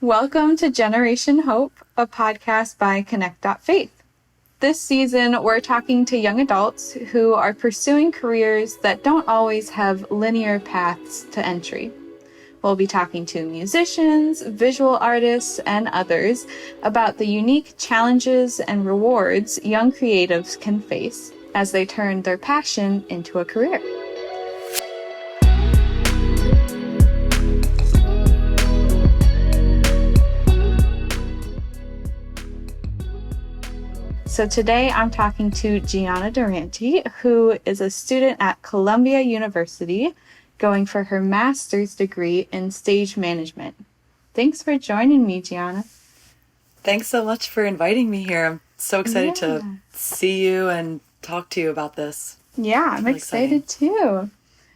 Welcome to Generation Hope, a podcast by connect.faith. This season, we're talking to young adults who are pursuing careers that don't always have linear paths to entry. We'll be talking to musicians, visual artists, and others about the unique challenges and rewards young creatives can face as they turn their passion into a career. So today I'm talking to Gianna Durante, who is a student at Columbia University, going for her master's degree in stage management. Thanks for joining me, Gianna. Thanks so much for inviting me here. I'm so excited to see you and talk to you about this. Yeah, I'm really excited too.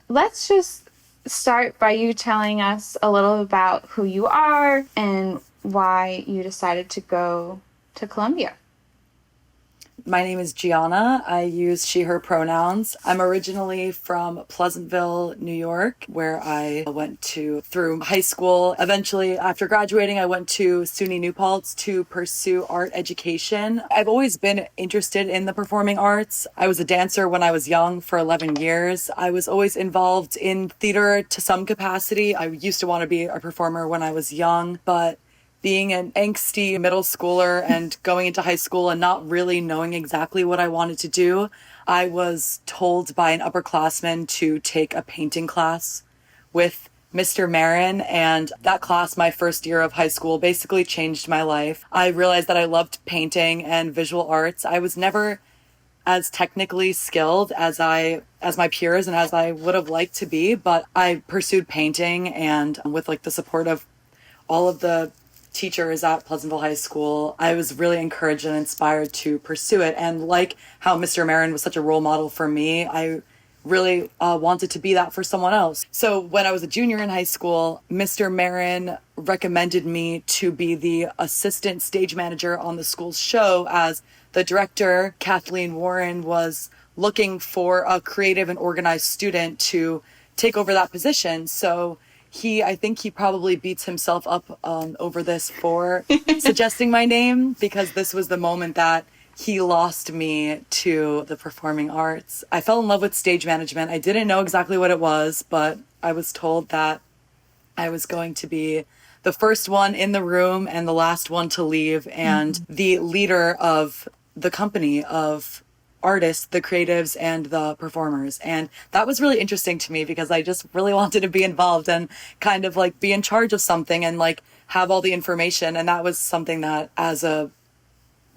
Let's just start by you telling us a little about who you are and why you decided to go to Columbia. My name is Gianna. I use she, her pronouns. I'm originally from Pleasantville, New York, where I went through high school. Eventually, after graduating, I went to SUNY New Paltz to pursue art education. I've always been interested in the performing arts. I was a dancer when I was young for 11 years. I was always involved in theater to some capacity. I used to want to be a performer when I was young, but being an angsty middle schooler and going into high school and not really knowing exactly what I wanted to do, I was told by an upperclassman to take a painting class with Mr. Marin. And that class, my first year of high school, basically changed my life. I realized that I loved painting and visual arts. I was never as technically skilled as my peers and as I would have liked to be, but I pursued painting, and with the support of all of the teachers at Pleasantville High School, I was really encouraged and inspired to pursue it. And like how Mr. Marin was such a role model for me, I really wanted to be that for someone else. So when I was a junior in high school, Mr. Marin recommended me to be the assistant stage manager on the school's show, as the director, Kathleen Warren, was looking for a creative and organized student to take over that position. So I think he probably beats himself up over this for suggesting my name, because this was the moment that he lost me to the performing arts. I fell in love with stage management. I didn't know exactly what it was, but I was told that I was going to be the first one in the room and the last one to leave, and the leader of the company of artists, the creatives, and the performers. And that was really interesting to me, because I just really wanted to be involved and kind of be in charge of something and have all the information. And that was something that, as a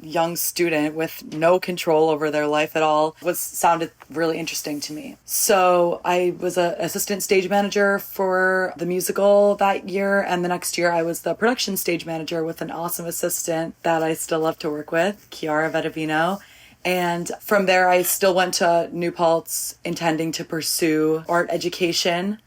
young student with no control over their life at all, sounded really interesting to me. So I was an assistant stage manager for the musical that year, and the next year I was the production stage manager with an awesome assistant that I still love to work with, Chiara Vettavino. And from there, I still went to New Paltz intending to pursue art education.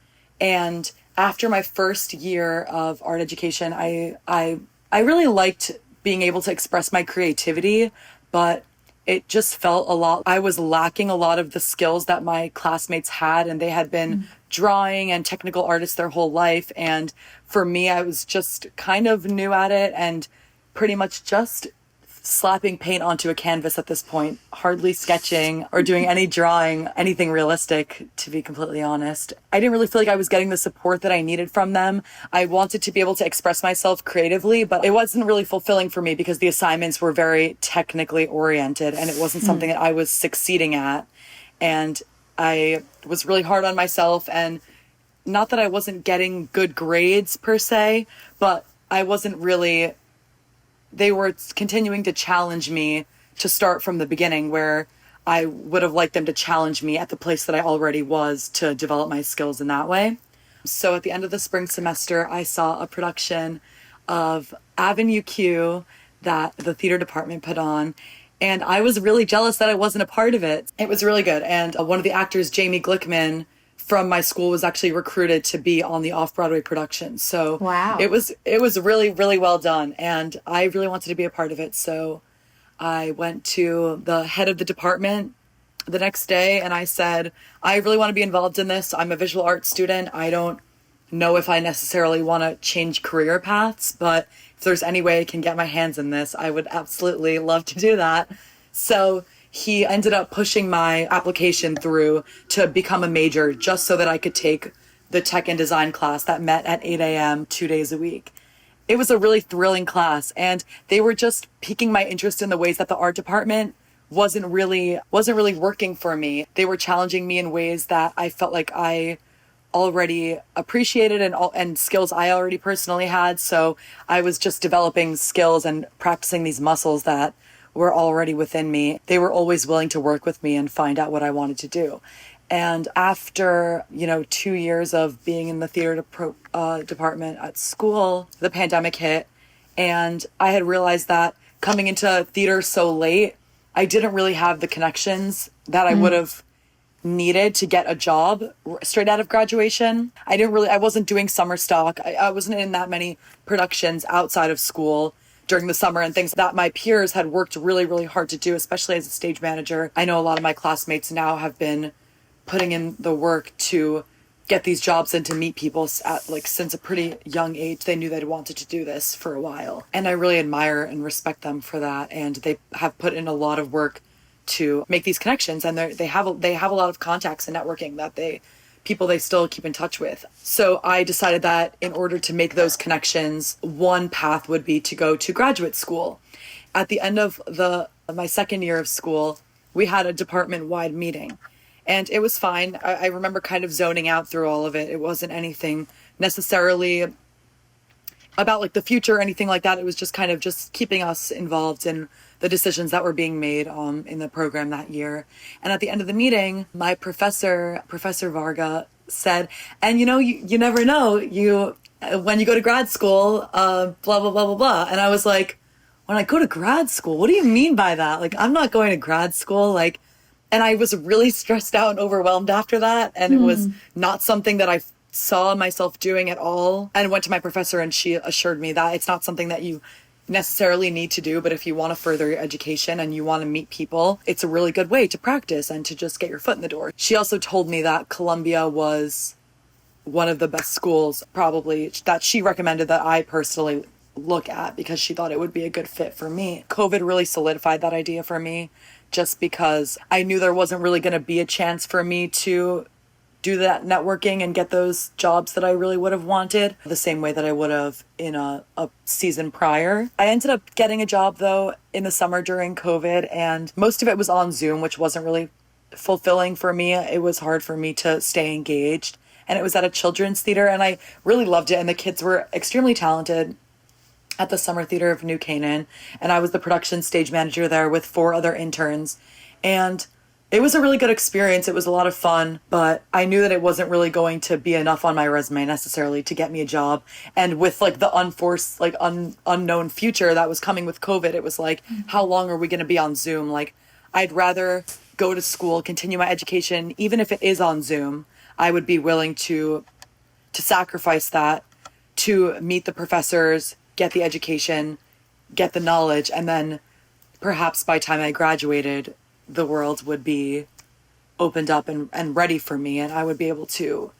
And after my first year of art education, I really liked being able to express my creativity, but it just felt I was lacking a lot of the skills that my classmates had, and they had been drawing and technical artists their whole life. And for me, I was just kind of new at it and pretty much just slapping paint onto a canvas at this point, hardly sketching or doing any drawing, anything realistic, to be completely honest. I didn't really feel like I was getting the support that I needed from them. I wanted to be able to express myself creatively, but it wasn't really fulfilling for me because the assignments were very technically oriented and it wasn't something that I was succeeding at. And I was really hard on myself, and not that I wasn't getting good grades per se, but I wasn't really... They were continuing to challenge me to start from the beginning, where I would have liked them to challenge me at the place that I already was to develop my skills in that way. So at the end of the spring semester, I saw a production of Avenue Q that the theater department put on, and I was really jealous that I wasn't a part of it. It was really good, and one of the actors, Jamie Glickman, from my school, was actually recruited to be on the off-Broadway production. So wow. It was really, really well done. And I really wanted to be a part of it. So I went to the head of the department the next day and I said, I really want to be involved in this. I'm a visual arts student. I don't know if I necessarily want to change career paths, but if there's any way I can get my hands in this, I would absolutely love to do that. So he ended up pushing my application through to become a major just so that I could take the tech and design class that met at 8 a.m. 2 days a week. It was a really thrilling class, and they were just piquing my interest in the ways that the art department wasn't really working for me. They were challenging me in ways that I felt like I already appreciated and skills I already personally had. So I was just developing skills and practicing these muscles that were already within me. They were always willing to work with me and find out what I wanted to do. And after, 2 years of being in the theater department at school, the pandemic hit, and I had realized that coming into theater so late, I didn't really have the connections that I would have needed to get a job straight out of graduation. I wasn't doing summer stock. I wasn't in that many productions outside of school during the summer and things that my peers had worked really, really hard to do, especially as a stage manager. I know a lot of my classmates now have been putting in the work to get these jobs and to meet people since a pretty young age. They knew they'd wanted to do this for a while. And I really admire and respect them for that. And they have put in a lot of work to make these connections, and they have a lot of contacts and networking that they still keep in touch with. So I decided that in order to make those connections, one path would be to go to graduate school. At the end of my second year of school, we had a department-wide meeting, and it was fine. I remember kind of zoning out through all of it. It wasn't anything necessarily about the future or anything like that. It was just kind of just keeping us involved in the decisions that were being made in the program that year. And at the end of the meeting, my Professor Varga said, and you never know, when you go to grad school, blah, blah, blah, blah, blah. And I was like, when I go to grad school, what do you mean by that? I'm not going to grad school. And I was really stressed out and overwhelmed after that. And it was not something that I saw myself doing at all. And went to my professor, and she assured me that it's not something that you necessarily need to do, but if you want to further your education and you want to meet people, it's a really good way to practice and to just get your foot in the door. She also told me that Columbia was one of the best schools, probably, that she recommended that I personally look at because she thought it would be a good fit for me. COVID really solidified that idea for me, just because I knew there wasn't really going to be a chance for me to do that networking and get those jobs that I really would have wanted the same way that I would have in a season prior. I ended up getting a job though in the summer during COVID, and most of it was on Zoom, which wasn't really fulfilling for me. It was hard for me to stay engaged, and it was at a children's theater, and I really loved it, and the kids were extremely talented at the Summer Theater of New Canaan, and I was the production stage manager there with 4 other interns, and it was a really good experience. It was a lot of fun, but I knew that it wasn't really going to be enough on my resume necessarily to get me a job. And with the unforced, unknown future that was coming with COVID, it was how long are we going to be on Zoom? I'd rather go to school, continue my education, even if it is on Zoom. I would be willing to sacrifice that to meet the professors, get the education, get the knowledge, and then perhaps by the time I graduated, the world would be opened up and ready for me, and I would be able to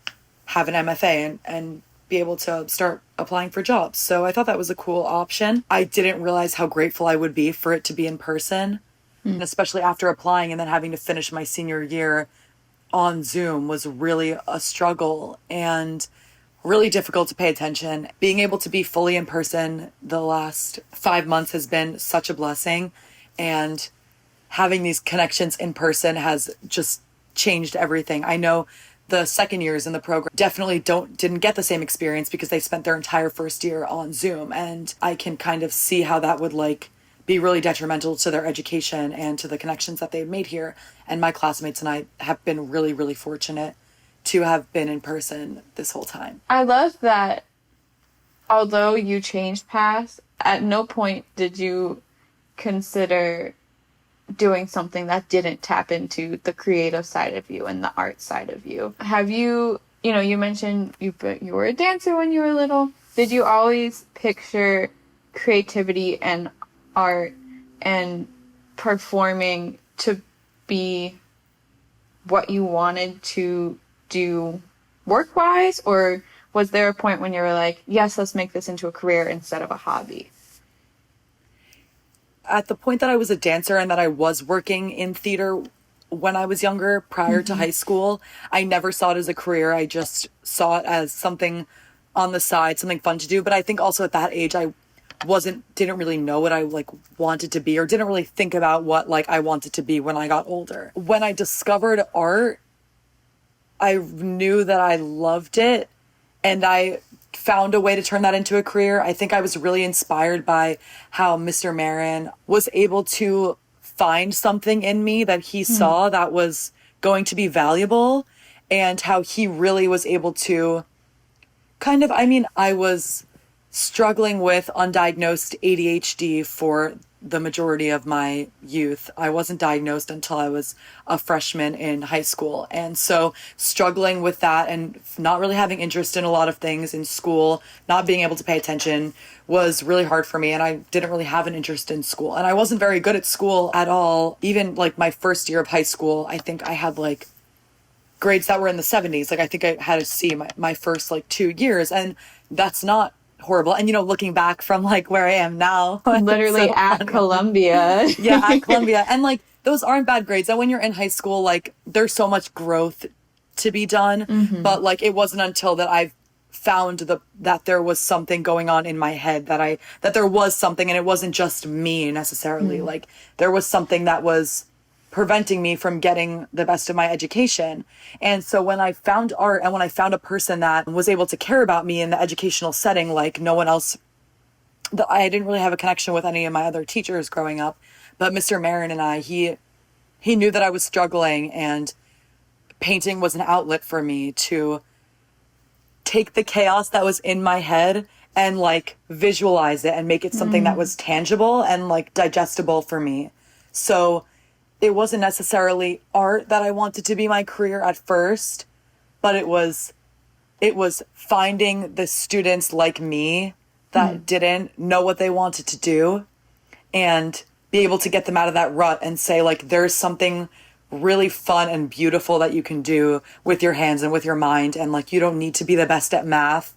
have an MFA and be able to start applying for jobs. So I thought that was a cool option. I didn't realize how grateful I would be for it to be in person, and especially after applying and then having to finish my senior year on Zoom was really a struggle and really difficult to pay attention. Being able to be fully in person the last 5 months has been such a blessing, and having these connections in person has just changed everything. I know the second years in the program definitely didn't get the same experience because they spent their entire first year on Zoom, and I can kind of see how that would be really detrimental to their education and to the connections that they've made here. And my classmates and I have been really, really fortunate to have been in person this whole time. I love that although you changed paths, at no point did you consider doing something that didn't tap into the creative side of you and the art side of you. Have you, you mentioned you were a dancer when you were little. Did you always picture creativity and art and performing to be what you wanted to do work-wise, or was there a point when you were like, yes, let's make this into a career instead of a hobby? At the point that I was a dancer and that I was working in theater when I was younger, prior to high school, I never saw it as a career. I just saw it as something on the side, something fun to do. But I think also at that age, I didn't really know what I like wanted to be, or didn't really think about what like I wanted to be when I got older. When I discovered art, I knew that I loved it, and I found a way to turn that into a career. I think I was really inspired by how Mr. Marin was able to find something in me that he saw that was going to be valuable, and how he really was able to I was struggling with undiagnosed ADHD for the majority of my youth. I wasn't diagnosed until I was a freshman in high school. And so struggling with that and not really having interest in a lot of things in school, not being able to pay attention was really hard for me. And I didn't really have an interest in school. And I wasn't very good at school at all. Even like my first year of high school, I think I had like grades that were in the 70s. Like I think I had a C my first like 2 years. And that's not horrible. And, looking back from like where I am now. Literally so at Columbia. Yeah, at Columbia. And like, those aren't bad grades. And when you're in high school, like there's so much growth to be done. But like, it wasn't until that I found that there was something going on in my head, that there was something, and it wasn't just me necessarily. Like there was something that was preventing me from getting the best of my education. And so when I found art, and when I found a person that was able to care about me in the educational setting, like no one else, I didn't really have a connection with any of my other teachers growing up, but Mr. Marin and he knew that I was struggling, and painting was an outlet for me to take the chaos that was in my head and like visualize it and make it something that was tangible and like digestible for me. So it wasn't necessarily art that I wanted to be my career at first, but it was finding the students like me that didn't know what they wanted to do, and be able to get them out of that rut and say like, there's something really fun and beautiful that you can do with your hands and with your mind. And like, you don't need to be the best at math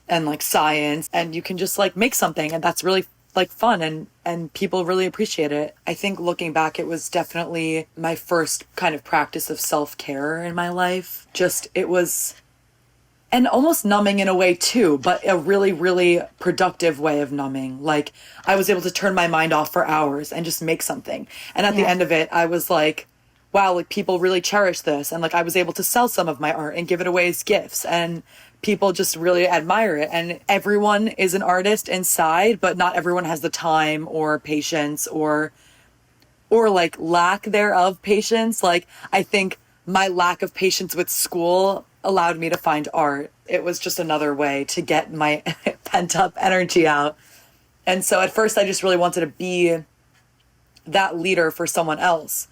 and like science, and you can just like make something, and that's really like fun, and people really appreciate it. I think looking back, it was definitely my first kind of practice of self-care in my life. It was, and almost numbing in a way too, but a really, really productive way of numbing. Like I was able to turn my mind off for hours and just make something. And at the end of it, I was like, wow, like people really cherish this. And like I was able to sell some of my art and give it away as gifts, and people just really admire it. And everyone is an artist inside, but not everyone has the time or patience or like lack thereof patience. Like I think my lack of patience with school allowed me to find art. It was just another way to get my pent up energy out. And so at first I just really wanted to be that leader for someone else.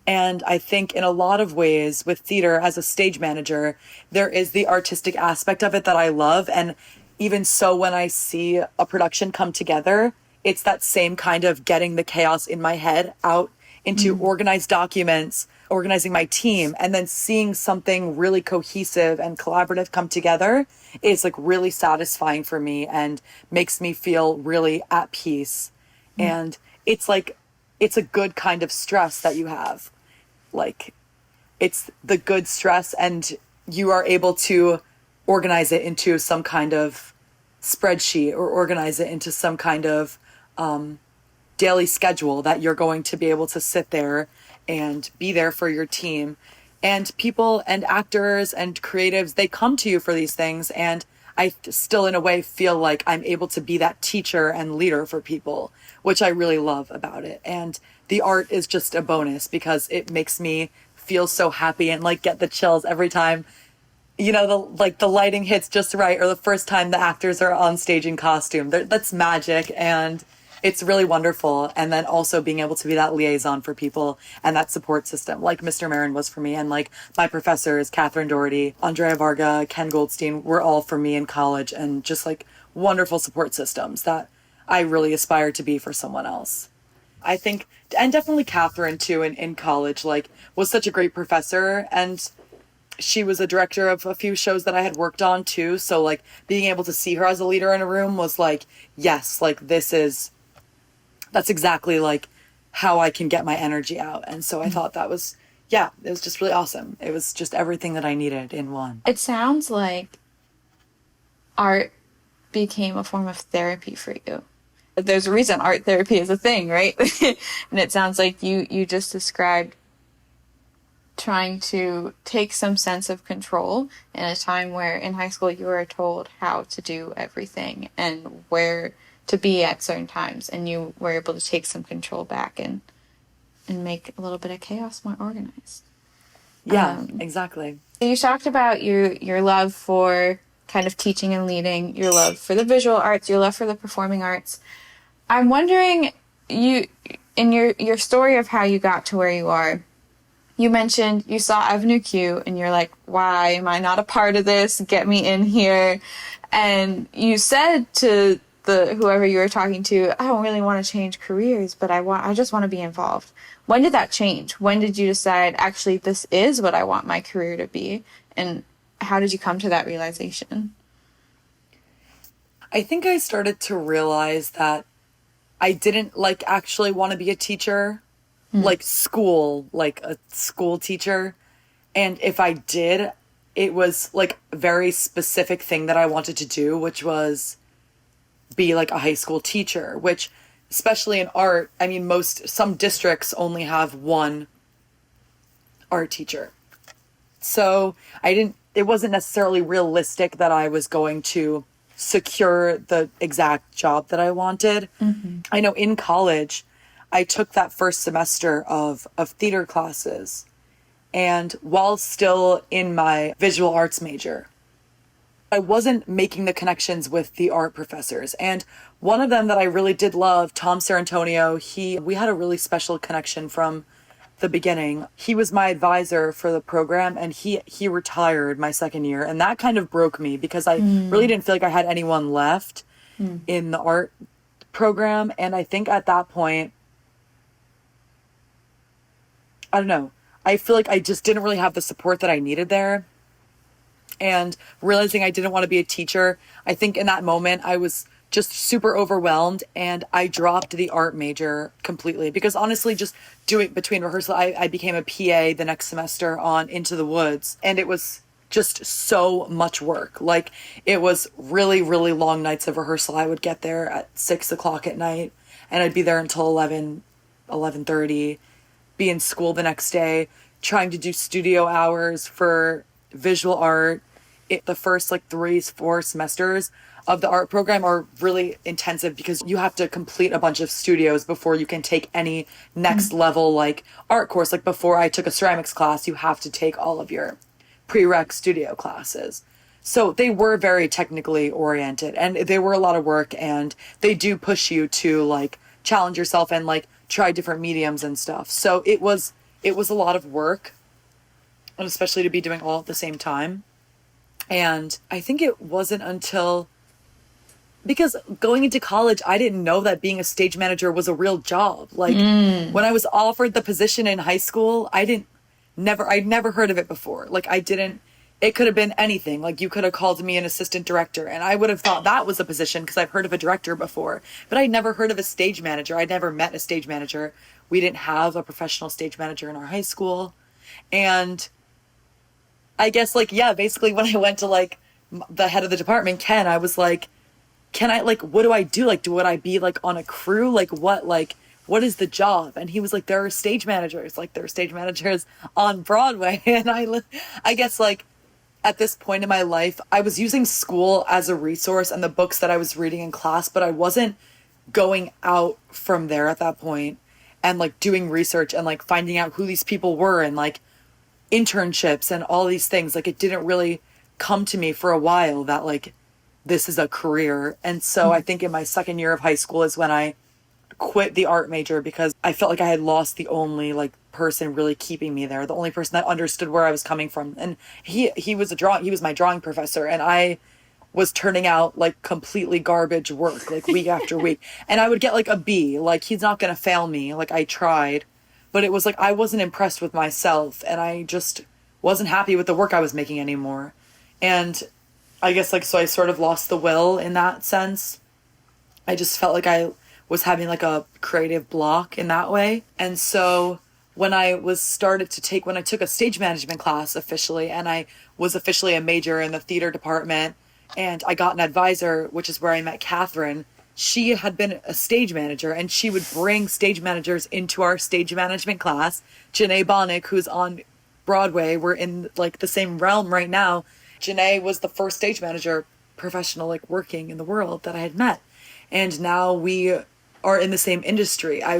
And I think in a lot of ways with theater, as a stage manager, there is the artistic aspect of it that I love. And even so, when I see a production come together, it's that same kind of getting the chaos in my head out into organized documents, organizing my team, and then seeing something really cohesive and collaborative come together is like really satisfying for me and makes me feel really at peace. And it's like, it's a good kind of stress that you have. Like it's the good stress, and you are able to organize it into some kind of spreadsheet or organize it into some kind of daily schedule that you're going to be able to sit there and be there for your team. And people and actors and creatives, they come to you for these things. And I still in a way feel like I'm able to be that teacher and leader for people, which I really love about it. And the art is just a bonus because it makes me feel so happy and like get the chills every time, the lighting hits just right, or the first time the actors are on stage in costume. That's magic, and it's really wonderful. And then also being able to be that liaison for people and that support system, like Mr. Marin was for me. And like my professors, Catherine Doherty, Andrea Varga, Ken Goldstein, were all for me in college, and just like wonderful support systems that I really aspire to be for someone else. I think, and definitely Catherine too, in college, like was such a great professor. And she was a director of a few shows that I had worked on too. So like being able to see her as a leader in a room was like, yes, like that's exactly like how I can get my energy out. And so I thought that was, yeah, it was just really awesome. It was just everything that I needed in one. It sounds like art became a form of therapy for you. There's a reason art therapy is a thing, right? And it sounds like you just described trying to take some sense of control in a time where in high school you were told how to do everything and where to be at certain times, and you were able to take some control back and make a little bit of chaos more organized. Yeah, exactly. You talked about your love for kind of teaching and leading, your love for the visual arts, your love for the performing arts. I'm wondering, you in your story of how you got to where you are, you mentioned you saw Avenue Q and you're like, why am I not a part of this? Get me in here. And you said to whoever you were talking to, I don't really want to change careers, but I just want to be involved. When did that change? When did you decide, actually, this is what I want my career to be? And how did you come to that realization? I think I started to realize that I didn't like actually want to be a teacher, like a school teacher. And if I did, it was like a very specific thing that I wanted to do, which was be like a high school teacher, which especially in art, I mean, some districts only have one art teacher. So it wasn't necessarily realistic that I was going to secure the exact job that I wanted. Mm-hmm. I know in college, I took that first semester of theater classes, and while still in my visual arts major, I wasn't making the connections with the art professors. And one of them that I really did love, Tom Sarantonio, we had a really special connection from the beginning. He was my advisor for the program, and he retired my second year. And that kind of broke me because I really didn't feel like I had anyone left in the art program. And I think at that point, I don't know, I feel like I just didn't really have the support that I needed there. And realizing I didn't want to be a teacher, I think in that moment I was just super overwhelmed, and I dropped the art major completely because honestly, just doing between rehearsal, I became a PA the next semester on Into the Woods, and it was just so much work. Like, it was really, really long nights of rehearsal. I would get there at 6:00 at night, and I'd be there until 11:30, be in school the next day, trying to do studio hours for visual art. The first 3-4 semesters of the art program are really intensive because you have to complete a bunch of studios before you can take any next level art course. Like, before I took a ceramics class, you have to take all of your prereq studio classes. So they were very technically oriented, and they were a lot of work, and they do push you to challenge yourself and try different mediums and stuff. So it was a lot of work, and especially to be doing all at the same time. And I think it wasn't until, because going into college, I didn't know that being a stage manager was a real job. When I was offered the position in high school, I'd never heard of it before. It could have been anything. You could have called me an assistant director, and I would have thought that was a position because I've heard of a director before. But I'd never heard of a stage manager. I'd never met a stage manager. We didn't have a professional stage manager in our high school. And I guess, basically when I went to, the head of the department, Ken, I was like, can I, what do I do? Would I be, on a crew? What is the job? And he was like, there are stage managers. There are stage managers on Broadway. And I guess, at this point in my life, I was using school as a resource and the books that I was reading in class, but I wasn't going out from there at that point and, doing research and, finding out who these people were and, internships and all these things. It didn't really come to me for a while that this is a career. And so I think in my second year of high school is when I quit the art major because I felt like I had lost the only person really keeping me there, the only person that understood where I was coming from. And he was my drawing professor, and I was turning out completely garbage work week after week, and I would get a B. He's not gonna fail me. I tried. But it was I wasn't impressed with myself, and I just wasn't happy with the work I was making anymore. And I guess like, so I sort of lost the will in that sense. I just felt like I was having like a creative block in that way. And so when I took a stage management class officially, and I was officially a major in the theater department, and I got an advisor, which is where I met Catherine. She had been a stage manager, and she would bring stage managers into our stage management class. Janae Bonnick, who's on Broadway, we're in like the same realm right now. Janae was the first stage manager professional like working in the world that I had met. And now we are in the same industry. I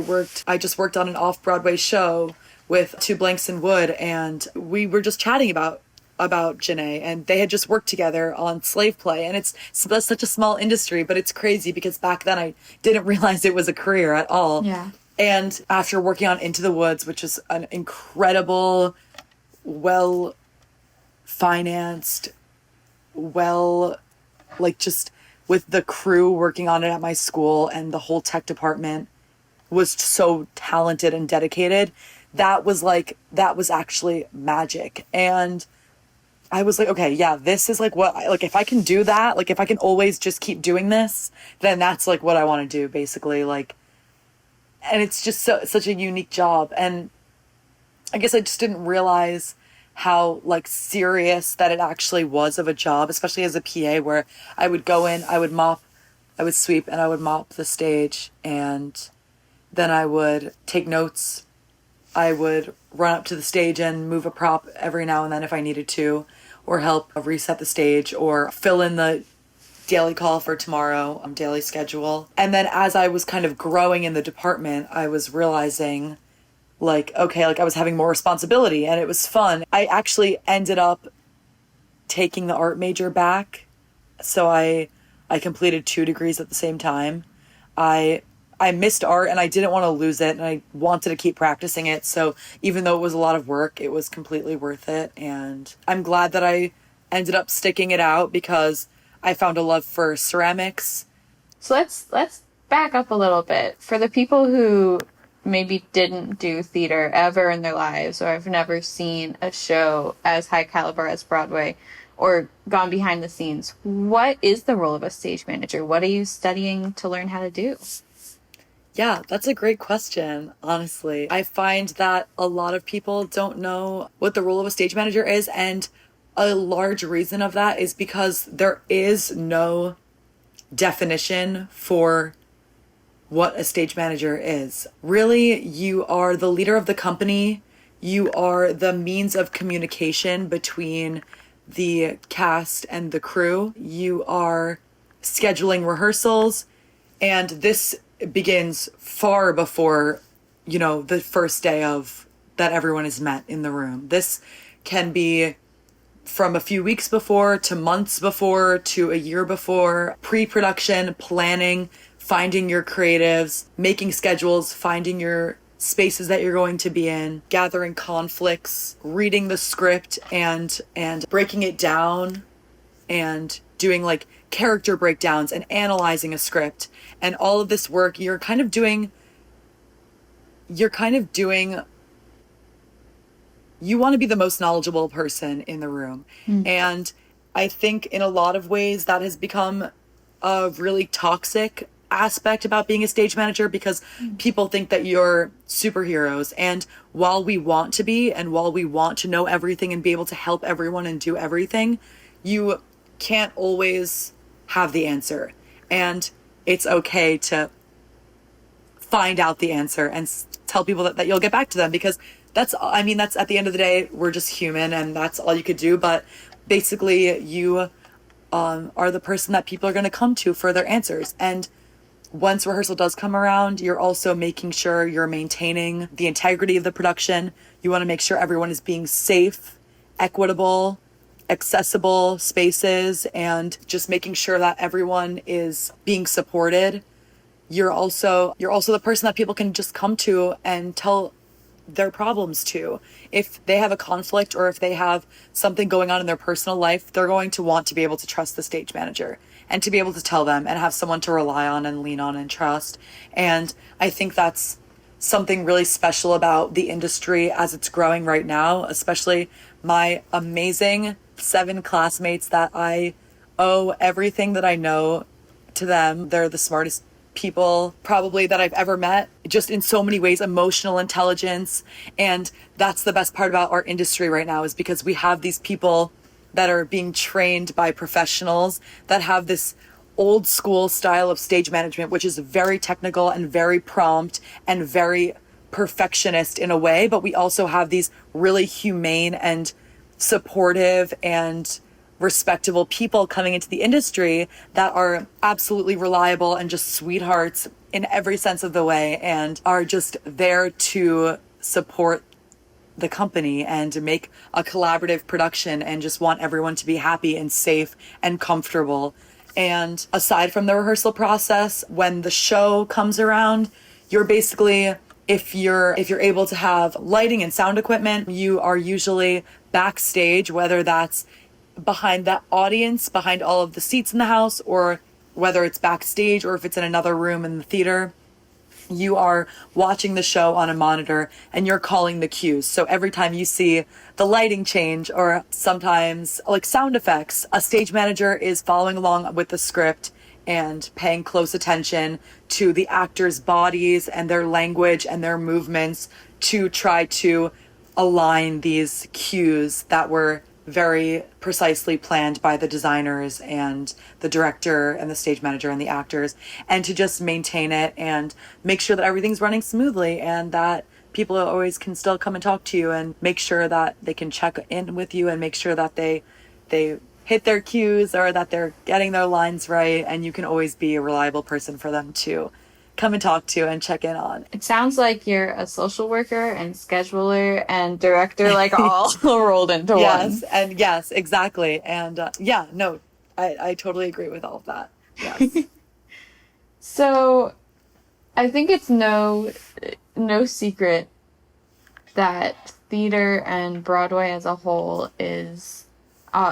just worked on an off-Broadway show with Two Blanks in Wood, and we were just chatting about Janae, and they had just worked together on Slave Play. And it's such a small industry, but it's crazy because back then I didn't realize it was a career at all. Yeah. And after working on Into the Woods, which is an incredible, well-financed, just with the crew working on it at my school, and the whole tech department was so talented and dedicated. That was actually magic. And I was like, okay, yeah, this is like what, like, if I can do that, like, if I can always just keep doing this, then that's like what I want to do, basically. Like, and it's just such a unique job. And I guess I just didn't realize how like serious that it actually was of a job, especially as a PA, where I would go in, I would sweep, and I would mop the stage, and then I would take notes. I would run up to the stage and move a prop every now and then if I needed to, or help reset the stage, or fill in the daily call for tomorrow, daily schedule. And then as I was kind of growing in the department, I was realizing like, okay, like I was having more responsibility, and it was fun. I actually ended up taking the art major back. So I completed 2 degrees at the same time. I missed art, and I didn't want to lose it, and I wanted to keep practicing it. So even though it was a lot of work, it was completely worth it. And I'm glad that I ended up sticking it out, because I found a love for ceramics. So let's back up a little bit. For the people who maybe didn't do theater ever in their lives, or have never seen a show as high caliber as Broadway, or gone behind the scenes, what is the role of a stage manager? What are you studying to learn how to do? Yeah, that's a great question, honestly. I find that a lot of people don't know what the role of a stage manager is, and a large reason of that is because there is no definition for what a stage manager is. Really, you are the leader of the company. You are the means of communication between the cast and the crew. You are scheduling rehearsals, and this begins far before, the first day of that everyone is met in the room. This can be from a few weeks before to months before to a year before. Pre-production, planning, finding your creatives, making schedules, finding your spaces that you're going to be in, gathering conflicts, reading the script and breaking it down, and doing like character breakdowns and analyzing a script. And all of this work you're kind of doing, you want to be the most knowledgeable person in the room. And I think in a lot of ways that has become a really toxic aspect about being a stage manager, because people think that you're superheroes. And while we want to be, and while we want to know everything and be able to help everyone and do everything, you can't always have the answer. And it's okay to find out the answer and tell people that you'll get back to them, because that's at the end of the day, we're just human, and that's all you could do. But basically you are the person that people are going to come to for their answers. And once rehearsal does come around, you're also making sure you're maintaining the integrity of the production. You want to make sure everyone is being safe, equitable, accessible spaces, and just making sure that everyone is being supported. You're also the person that people can just come to and tell their problems to. If they have a conflict, or if they have something going on in their personal life, they're going to want to be able to trust the stage manager, and to be able to tell them and have someone to rely on and lean on and trust. And I think that's something really special about the industry as it's growing right now, especially my amazing 7 classmates that I owe everything that I know to them. They're the smartest people probably that I've ever met, just in so many ways, emotional intelligence. And that's the best part about our industry right now, is because we have these people that are being trained by professionals that have this old school style of stage management, which is very technical and very prompt and very perfectionist in a way. But we also have these really humane and supportive and respectable people coming into the industry that are absolutely reliable and just sweethearts in every sense of the way, and are just there to support the company and to make a collaborative production and just want everyone to be happy and safe and comfortable. And aside from the rehearsal process, when the show comes around, you're basically, if you're able to have lighting and sound equipment, you are usually backstage, whether that's behind that audience, behind all of the seats in the house, or whether it's backstage or if it's in another room in the theater. You are watching the show on a monitor and you're calling the cues. So every time you see the lighting change, or sometimes like sound effects, a stage manager is following along with the script and paying close attention to the actors' bodies and their language and their movements to try to align these cues that were very precisely planned by the designers and the director and the stage manager and the actors, and to just maintain it and make sure that everything's running smoothly and that people always can still come and talk to you, and make sure that they can check in with you and make sure that they hit their cues or that they're getting their lines right, and you can always be a reliable person for them to come and talk to and check in on. It sounds like you're a social worker and scheduler and director, like all rolled into one. Yes, exactly. And I totally agree with all of that. Yes. So I think it's no secret that theater and Broadway as a whole is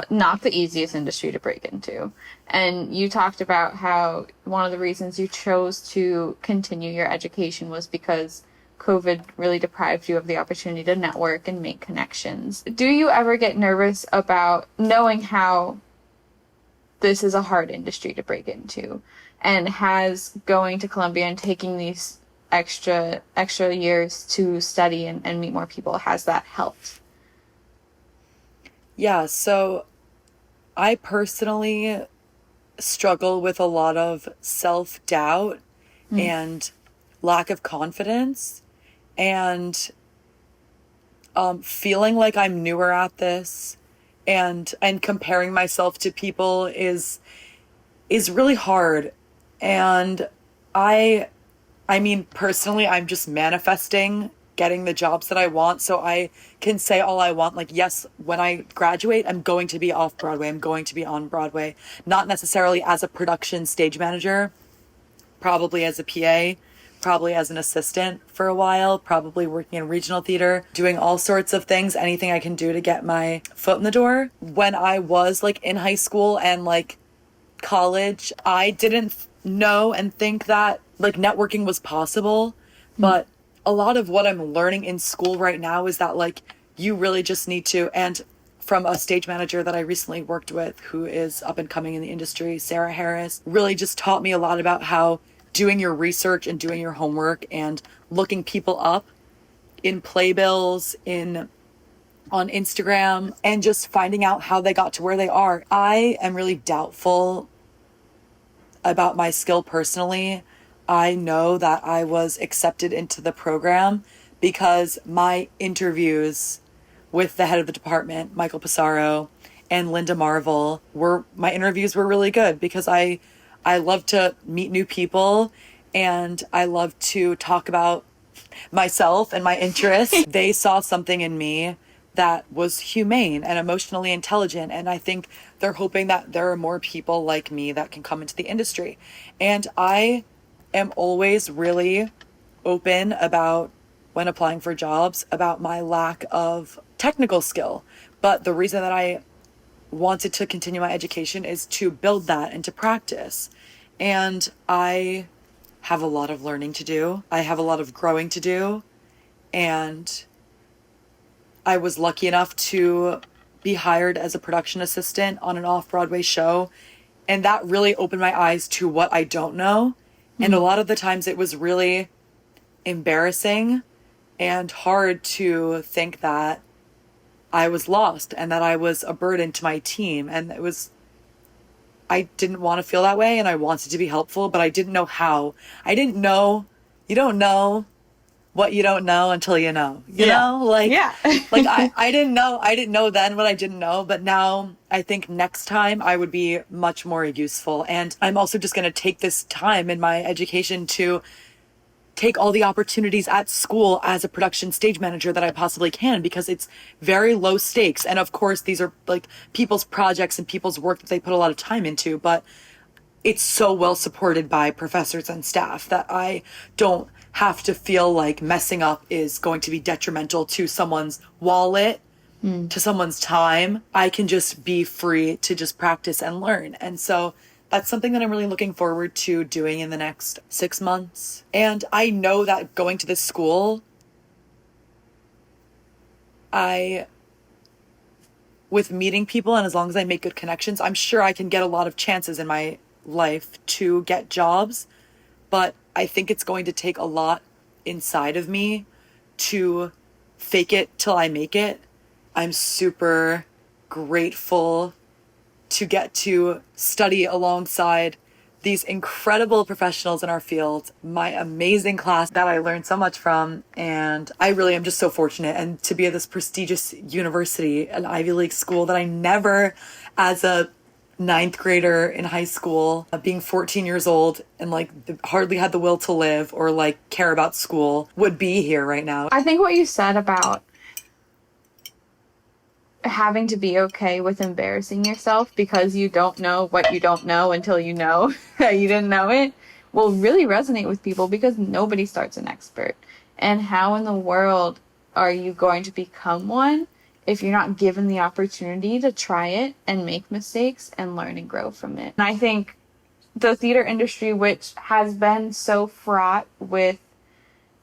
not the easiest industry to break into. And you talked about how one of the reasons you chose to continue your education was because COVID really deprived you of the opportunity to network and make connections. Do you ever get nervous about knowing how this is a hard industry to break into? And has going to Columbia and taking these extra years to study and meet more people, has that helped? Yeah, so I personally struggle with a lot of self-doubt and lack of confidence, and feeling like I'm newer at this, and comparing myself to people is really hard. And I mean, personally, I'm just manifesting getting the jobs that I want, so I can say all I want. Like, yes, when I graduate, I'm going to be off Broadway. I'm going to be on Broadway, not necessarily as a production stage manager, probably as a PA, probably as an assistant for a while, probably working in regional theater, doing all sorts of things, anything I can do to get my foot in the door. When I was like in high school and like college, I didn't know and think that like networking was possible, but a lot of what I'm learning in school right now is that like you really just need to, and from a stage manager that I recently worked with who is up and coming in the industry, Sarah Harris, really just taught me a lot about how doing your research and doing your homework and looking people up in playbills, on Instagram, and just finding out how they got to where they are. I am really doubtful about my skill personally. I know that I was accepted into the program because my interviews with the head of the department, Michael Pissarro, and Linda Marvel, my interviews were really good because I love to meet new people and I love to talk about myself and my interests. They saw something in me that was humane and emotionally intelligent, and I think they're hoping that there are more people like me that can come into the industry. And I am always really open about, when applying for jobs, about my lack of technical skill. But the reason that I wanted to continue my education is to build that and to practice. And I have a lot of learning to do. I have a lot of growing to do. And I was lucky enough to be hired as a production assistant on an off-Broadway show. And that really opened my eyes to what I don't know. And a lot of the times it was really embarrassing and hard to think that I was lost and that I was a burden to my team. And I didn't want to feel that way, and I wanted to be helpful, but I didn't know how. I didn't know. You don't know what you don't know until you know. You know? Like I didn't know then what I didn't know, but now I think next time I would be much more useful. And I'm also just going to take this time in my education to take all the opportunities at school as a production stage manager that I possibly can, because it's very low stakes. And of course, these are like people's projects and people's work that they put a lot of time into, but it's so well supported by professors and staff that I don't have to feel like messing up is going to be detrimental to someone's wallet, to someone's time. I can just be free to just practice and learn. And so that's something that I'm really looking forward to doing in the next 6 months. And I know that going to this school, with meeting people and as long as I make good connections, I'm sure I can get a lot of chances in my life to get jobs. But I think it's going to take a lot inside of me to fake it till I make it. I'm super grateful to get to study alongside these incredible professionals in our field, my amazing class that I learned so much from. And I really am just so fortunate, and to be at this prestigious university, an Ivy League school that I never, as a 9th grader in high school, being 14 years old and like hardly had the will to live or like care about school, would be here right now. I think what you said about having to be okay with embarrassing yourself because you don't know what you don't know until you know that you didn't know it will really resonate with people, because nobody starts an expert. And how in the world are you going to become one if you're not given the opportunity to try it and make mistakes and learn and grow from it? And I think the theater industry, which has been so fraught with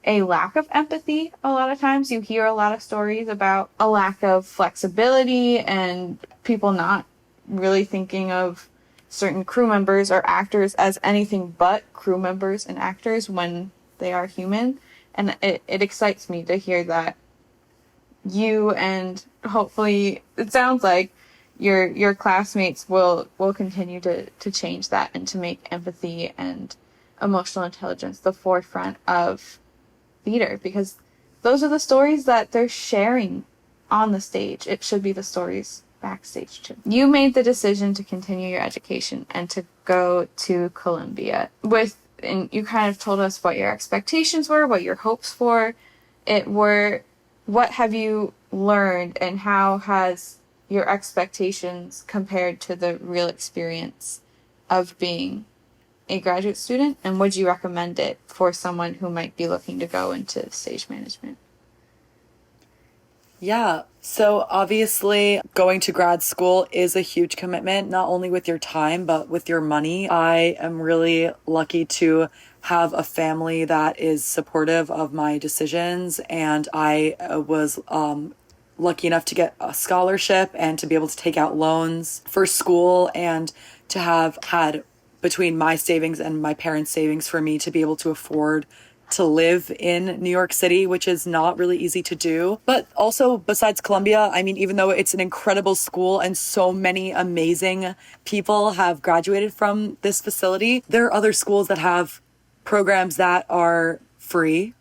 a lack of empathy, a lot of times you hear a lot of stories about a lack of flexibility and people not really thinking of certain crew members or actors as anything but crew members and actors when they are human. And it excites me to hear that you, and hopefully it sounds like your classmates will continue to change that and to make empathy and emotional intelligence the forefront of theater, because those are the stories that they're sharing on the stage. It should be the stories backstage too. You made the decision to continue your education and to go to Columbia and you kind of told us what your expectations were, what your hopes for it were. What have you learned, and how has your expectations compared to the real experience of being a graduate student? And would you recommend it for someone who might be looking to go into stage management? Yeah. So obviously going to grad school is a huge commitment, not only with your time, but with your money. I am really lucky to have a family that is supportive of my decisions. And I was lucky enough to get a scholarship and to be able to take out loans for school, and to have had between my savings and my parents' savings for me to be able to afford to live in New York City, which is not really easy to do. But also, besides Columbia, I mean, even though it's an incredible school and so many amazing people have graduated from this facility, there are other schools that have programs that are free.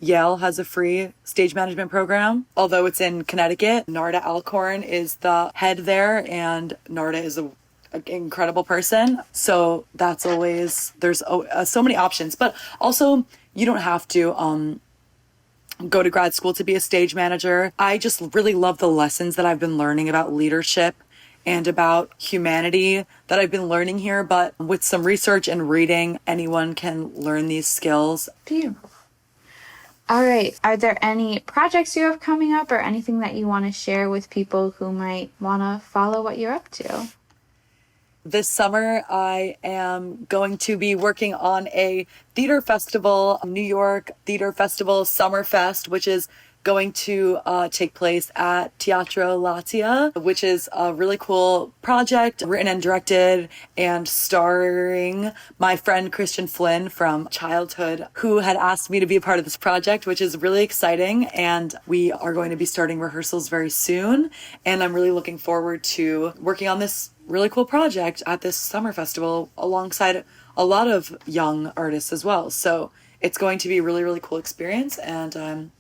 Yale has a free stage management program, although it's in Connecticut. Narda Alcorn is the head there, and Narda is an incredible person. So that's always, there's so many options. But also, you don't have to go to grad school to be a stage manager. I just really love the lessons that I've been learning about leadership and about humanity that I've been learning here. But with some research and reading, anyone can learn these skills. Beautiful. All right. Are there any projects you have coming up or anything that you want to share with people who might want to follow what you're up to? This summer, I am going to be working on a theater festival, New York Theater Festival Summerfest, which is going to take place at Teatro Latia, which is a really cool project written and directed and starring my friend Christian Flynn from childhood, who had asked me to be a part of this project, which is really exciting. And we are going to be starting rehearsals very soon. And I'm really looking forward to working on this really cool project at this summer festival alongside a lot of young artists as well. So it's going to be a really, really cool experience, and I'm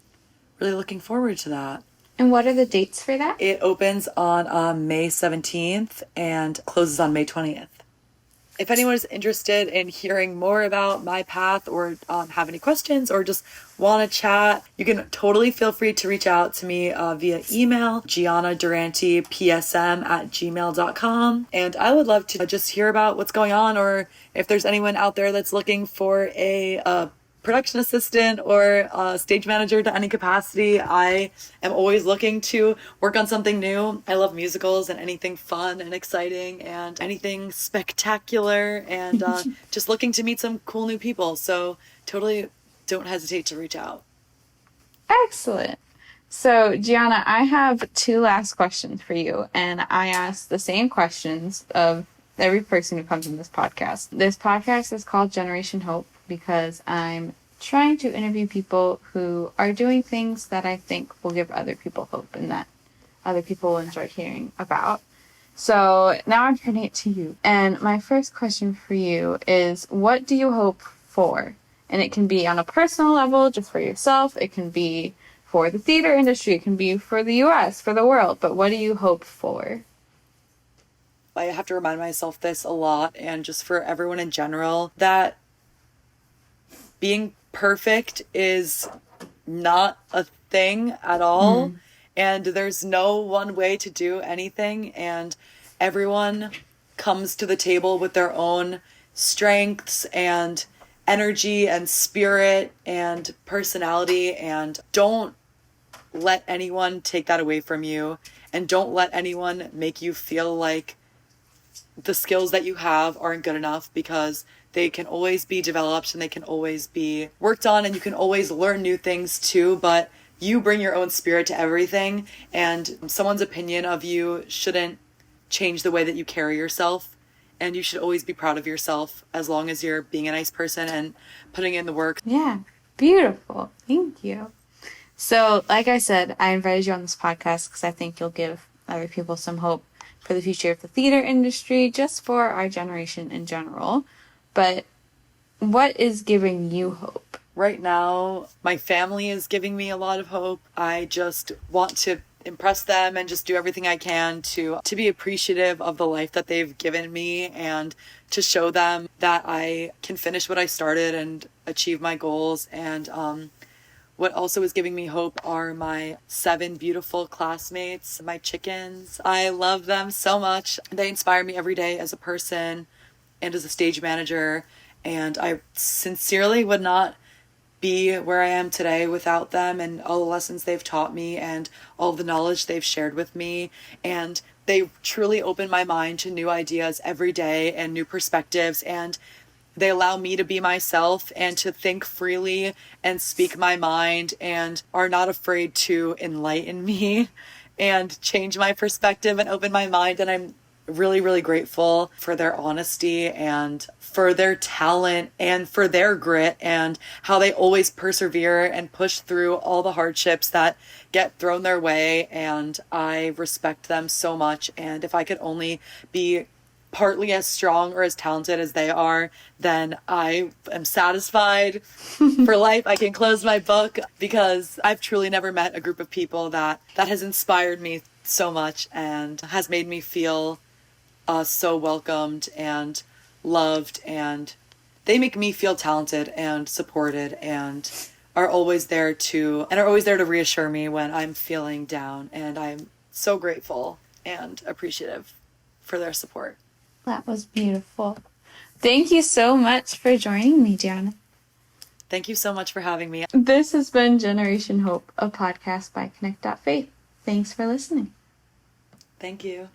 really looking forward to that. And what are the dates for that? It opens on May 17th and closes on May 20th. If anyone is interested in hearing more about my path or have any questions or just want to chat, you can totally feel free to reach out to me via email, Gianna Durante, psm@gmail.com. And I would love to just hear about what's going on, or if there's anyone out there that's looking for a production assistant or a stage manager to any capacity. I am always looking to work on something new. I love musicals and anything fun and exciting and anything spectacular, and just looking to meet some cool new people. So totally don't hesitate to reach out. Excellent. So, Gianna, I have 2 last questions for you, and I ask the same questions of every person who comes on this podcast. This podcast is called Generation Hope because I'm trying to interview people who are doing things that I think will give other people hope and that other people will enjoy hearing about. So now I'm turning it to you. And my first question for you is, what do you hope for? And it can be on a personal level, just for yourself. It can be for the theater industry. It can be for the US, for the world. But what do you hope for? I have to remind myself this a lot, and just for everyone in general, that being perfect is not a thing at all. And there's no one way to do anything, and everyone comes to the table with their own strengths and energy and spirit and personality, and don't let anyone take that away from you, and don't let anyone make you feel like the skills that you have aren't good enough, because they can always be developed and they can always be worked on, and you can always learn new things too. But you bring your own spirit to everything, and someone's opinion of you shouldn't change the way that you carry yourself. And you should always be proud of yourself as long as you're being a nice person and putting in the work. Yeah, beautiful. Thank you. So, like I said, I invited you on this podcast because I think you'll give other people some hope for the future of the theater industry, just for our generation in general. But what is giving you hope? Right now, my family is giving me a lot of hope. I just want to impress them and just do everything I can to be appreciative of the life that they've given me, and to show them that I can finish what I started and achieve my goals. And what also is giving me hope are my 7 beautiful classmates, my chickens. I love them so much. They inspire me every day as a person and as a stage manager, and I sincerely would not be where I am today without them, and all the lessons they've taught me and all the knowledge they've shared with me. And they truly open my mind to new ideas every day and new perspectives, and they allow me to be myself and to think freely and speak my mind, and are not afraid to enlighten me and change my perspective and open my mind. And I'm really, really grateful for their honesty and for their talent and for their grit, and how they always persevere and push through all the hardships that get thrown their way. And I respect them so much. And if I could only be partly as strong or as talented as they are, then I am satisfied for life. I can close my book, because I've truly never met a group of people that has inspired me so much and has made me feel so welcomed and loved, and they make me feel talented and supported, and are always there to reassure me when I'm feeling down. And I'm so grateful and appreciative for their support. That was beautiful. Thank you so much for joining me, Gianna. Thank you so much for having me. This has been Generation Hope, a podcast by connect.faith. Thanks for listening. Thank you.